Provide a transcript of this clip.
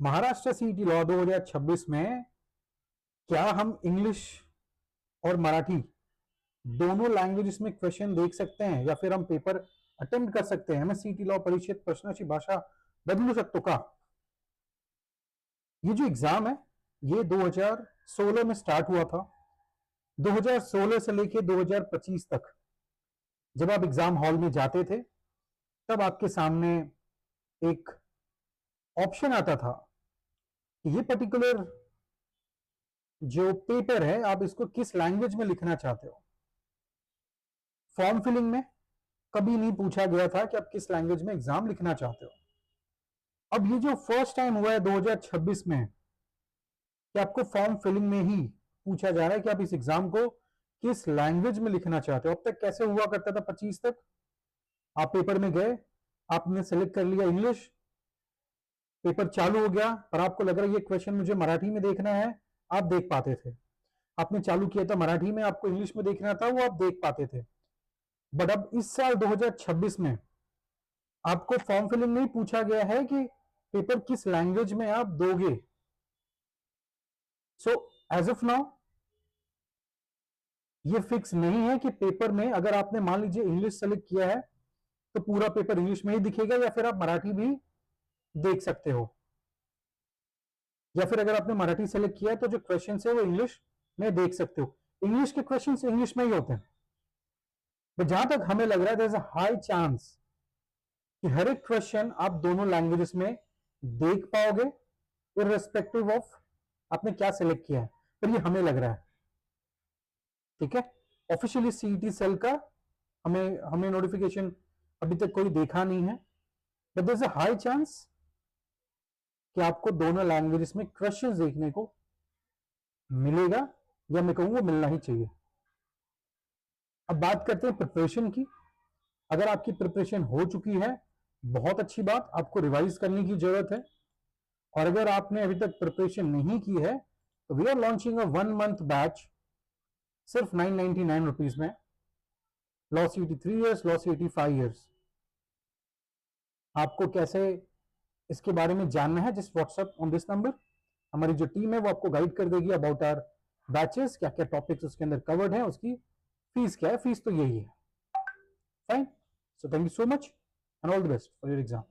Maharashtra CET law 2026 में क्या हम इंग्लिश और मराठी दोनों लैंग्वेजेस में क्वेश्चन देख सकते हैं या फिर हम पेपर अटेम्प्ट कर सकते हैं? हमें सीईटी लॉ परिषद प्रश्नाची भाषा बदलू शकतो का? ये जो एग्जाम है ये 2016 में स्टार्ट हुआ था। 2016 से लेके 2025 तक जब आप एग्जाम हॉल में जाते थे तब आपके सामने एक ऑप्शन आता था कि ये पर्टिकुलर जो पेपर है आप इसको किस लैंग्वेज में लिखना चाहते हो। फॉर्म फिलिंग में कभी नहीं पूछा गया था कि आप किस लैंग्वेज में एग्जाम लिखना चाहते हो। अब ये जो फर्स्ट टाइम हुआ है 2026 में कि आपको फॉर्म फिलिंग में ही पूछा जा रहा है कि आप इस एग्जाम को किस लैंग्वेज में लिखना चाहते हो। अब तक कैसे हुआ करता था 25 तक, आप पेपर में गए, आपने सेलेक्ट कर लिया इंग्लिश, पेपर चालू हो गया पर आपको लग रहा है ये क्वेश्चन मुझे मराठी में देखना है, आप देख पाते थे। आपने चालू किया था मराठी में, आपको इंग्लिश में देखना था, वो आप देख पाते थे। बट अब इस साल 2026 में आपको फॉर्म फिलिंग में ही पूछा गया है कि पेपर किस लैंग्वेज में आप दोगे। सो एज ऑफ नाउ ये फिक्स नहीं है कि पेपर में अगर आपने मान लीजिए इंग्लिश सेलेक्ट किया है तो पूरा पेपर इंग्लिश में ही दिखेगा या फिर आप मराठी भी देख सकते हो, या फिर अगर आपने मराठी सेलेक्ट किया है तो जो क्वेश्चन है वो इंग्लिश में देख सकते हो। इंग्लिश के क्वेश्चन इंग्लिश में ही होते हैं, बट जहां तक हमें लग रहा है there is a high chance कि हर एक क्वेश्चन आप दोनों लैंग्वेजेस में देख पाओगे इररिस्पेक्टिव ऑफ आपने क्या सिलेक्ट किया है। पर ये हमें लग रहा है, ठीक है। ऑफिशियली सीईटी सेल का हमें हमें नोटिफिकेशन अभी तक कोई देखा नहीं है, but there is a high chance कि आपको दोनों लैंग्वेजेस में क्वेश्चंस देखने को मिलेगा, या मैं कहूंगा मिलना ही चाहिए। अब बात करते हैं प्रिपरेशन की। अगर आपकी प्रिपरेशन हो चुकी है बहुत अच्छी बात, आपको रिवाइज करने की जरूरत है। और अगर आपने अभी तक प्रिपरेशन नहीं की है तो we are launching a 1 month batch सिर्फ 999 रुपीज में। Law CET 3 years, law CET 5 years. आपको कैसे इसके बारे में जानना है, just WhatsApp on this number. हमारी जो टीम है वो आपको गाइड कर देगी अबाउट आवर बैचेस, क्या क्या टॉपिक्स उसके अंदर कवर्ड है, उसकी फीस क्या है। फीस तो यही है। Fine, so thank you so much and all the best for your exam.